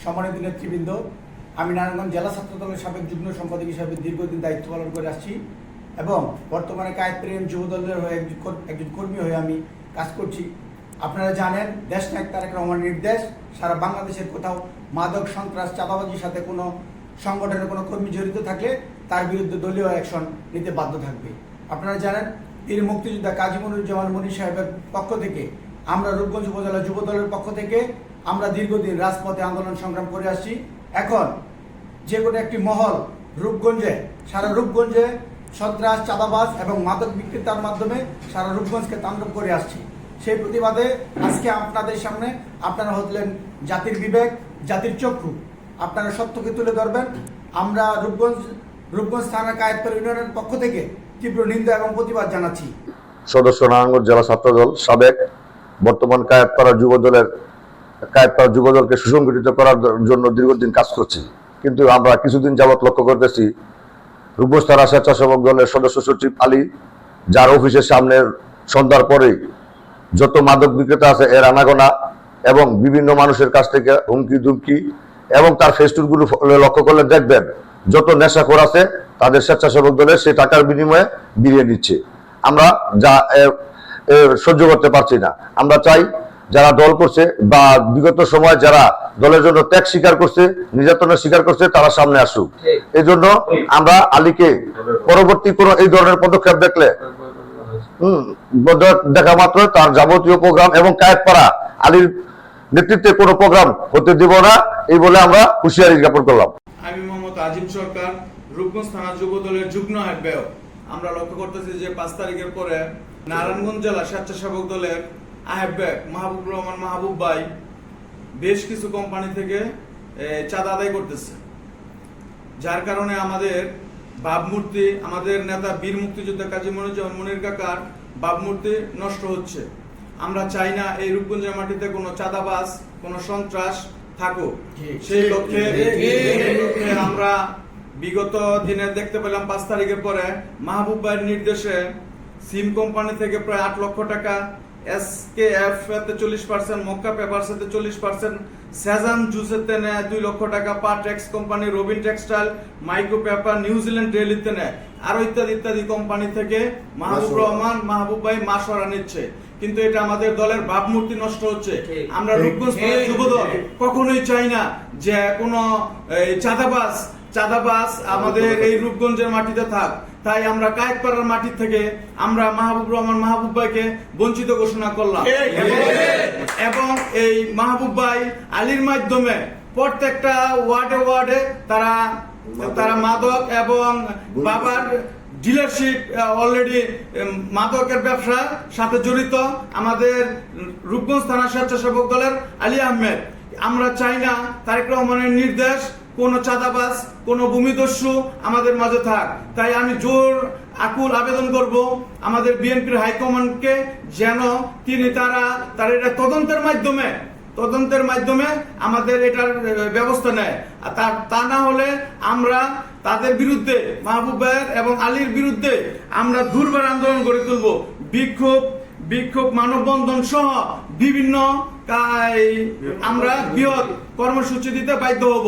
সম্মানিত নেতৃবৃন্দ, আমি নারায়ণগঞ্জ জেলা ছাত্র দলের সাবেক যুগ্ম সম্পাদক হিসাবে দীর্ঘদিন দায়িত্ব পালন করে আসছি এবং বর্তমানে কায়েদ প্রেম যুব দলের হয়ে একজন কর্মী হয়ে আমি কাজ করছি। আপনারা জানেন, দেশনায়ক তারেক রহমানের নির্দেশ, সারা বাংলাদেশের কোথাও মাদক, সন্ত্রাস, চাঁদাবাজির সাথে কোনো সংগঠনের কোনো কর্মী জড়িত থাকলে তার বিরুদ্ধে দলীয় অ্যাকশন নিতে বাধ্য থাকবে। আপনারা জানেন, বীর মুক্তিযোদ্ধা কাজী মনিরুজ্জামান মনির সাহেবের পক্ষ থেকে আমরা রূপগঞ্জ উপজেলা যুব দলের পক্ষ থেকে আমরা দীর্ঘদিন রাজপথে আন্দোলন সংগ্রাম করে আসছি। এখন যে কোনো একটি মহল সারা রূপগঞ্জে সন্ত্রাস, চাঁদাবাজ এবং মাদক বিক্রেতার মাধ্যমে সারা রূপগঞ্জকে তাণ্ডব করে আসছি। সেই প্রতিবাদে আজকে আপনাদের সামনে আপনারা হলেন জাতির বিবেক, জাতির চক্ষু, আপনারা সত্যকে তুলে ধরবেন। আমরা রূপগঞ্জ থানা কায়েতপাড়া ইউনিয়নের পক্ষ থেকে তীব্র নিন্দা এবং প্রতিবাদ জানাচ্ছি। সদস্য নারায়ণগঞ্জ জেলা ছাত্রদল সাবেক, বর্তমান কায়েতপাড়া যুব দলকে সুসংগঠিত করার জন্য দীর্ঘদিন কাজ করছি। কিন্তু আমরা কিছুদিন যাবৎ লক্ষ্য করতেছি, রূপগঞ্জ থানা স্বেচ্ছাসেবক দলের সদস্য সচিব আলী, যার অফিসের সামনে সন্ধ্যার পরেই যত মাদক বিক্রেতা আছে এর আনাগোনা এবং বিভিন্ন মানুষের কাছ থেকে হুমকি দুমকি, এবং তার ফেস্টুনগুলো লক্ষ্য করলে দেখবেন যত নেশাখোর আছে তাদের স্বেচ্ছাসেবক দলের সে টাকার বিনিময়ে বিরিয়ে নিচ্ছে। আমরা যা সহ্য করতে পারছি না। আমরা চাই যারা দল করছে বা বিগত সময় যারা দলের জন্য ত্যাগ স্বীকার করছে, নির্যাতনের স্বীকার করছে, তারা সামনে আসুক। এই জন্য আমরা আলীকে পরবর্তী কোনো এই ধরনের পদক্ষেপ দেখলে দেখা মাত্র তার যাবতীয় প্রোগ্রাম এবং কায়েতপাড়া আলীর নেতৃত্বে কোনো প্রোগ্রাম হতে দেব না, এই বলে আমরা হুঁশিয়ারি জ্ঞাপন করলাম। আমি মোহাম্মদ আজিম সরকার, রূপগঞ্জ থানা যুব দলের যুগ্ম আহ্বায়ক। আমরা লক্ষ্য করতেছি যে 5 তারিখের পরে নারায়ণগঞ্জ জেলা স্বেচ্ছাসেবক দলের আহ্বায়ক মাহবুবুর রহমান মাহবুব ভাই বেশ কিছু কোম্পানি থেকে চাঁদা আদায় করতেছে, যার কারণে আমাদের ভাবমূর্তি, আমাদের নেতা বীর মুক্তিযোদ্ধা কাজী মনিরুজ্জামান মনির কাকার ভাবমূর্তি নষ্ট হচ্ছে। আমরা চাই না এই রূপগঞ্জের মাটিতে কোনো চাঁদাবাজ, কোনো সন্ত্রাস থাকুক। সেই লক্ষ্যে আমরা বিগত দিনে দেখতে পেলাম 5 তারিখের পরে মাহবুব ভাইয়ের নির্দেশে সিম কোম্পানি থেকে প্রায় 8 লক্ষ টাকা, SKF এতে 40%, মক্কা পেপারস এতে 40%, সেজান জুসেতে নেয় 2 লক্ষ টাকা, Partex company, Robin textile, micro paper, নিউজিল্যান্ড রেলিতে নেয়, আরো ইত্যাদি ইত্যাদি কোম্পানি থেকে মাহবুব ভাই মাসওয়ারা নিচ্ছে। কিন্তু এটা আমাদের দলের ভাবমূর্তি নষ্ট হচ্ছে। আমরা রূপগঞ্জ যুব দল কখনোই চাই না যে কোনো চাঁদাবাজ আমাদের এই রূপগঞ্জের মাটিতে থাক। তাই আমরা কায়েতপাড়ার মাটি থেকে আমরা মাহবুবুর রহমান মাহবুব ভাইকে বঞ্চিত ঘোষণা করলাম এবং এই মাহবুব ভাই আলীর মাধ্যমে প্রত্যেকটা ওয়ার্ডে তারা মাদক এবং বাবার ডিলারশিপ অলরেডি মাদকের ব্যবসার সাথে জড়িত আমাদের রূপগঞ্জ থানা স্বেচ্ছাসেবক দলের আলী আহমেদ। আমরা চাই না তারেক রহমানের নির্দেশ কোন চাঁদাবাজ, কোন ভূমিদস্যু আমাদের মাঝে থাক। তাই আমি জোর আকুল আবেদন করব আমাদের বিএনপির হাইকমান্ডকে, যেন তারা এটা তদন্তের মাধ্যমে আমাদের এটার ব্যবস্থা নেয়। তা না হলে আমরা তাদের বিরুদ্ধে, মাহবুব ভাইয়ের এবং আলীর বিরুদ্ধে আমরা দুর্বার আন্দোলন গড়ে তুলব। বিক্ষোভ, মানববন্ধন সহ বিভিন্ন আমরা বৃহৎ কর্মসূচি দিতে বাধ্য হব।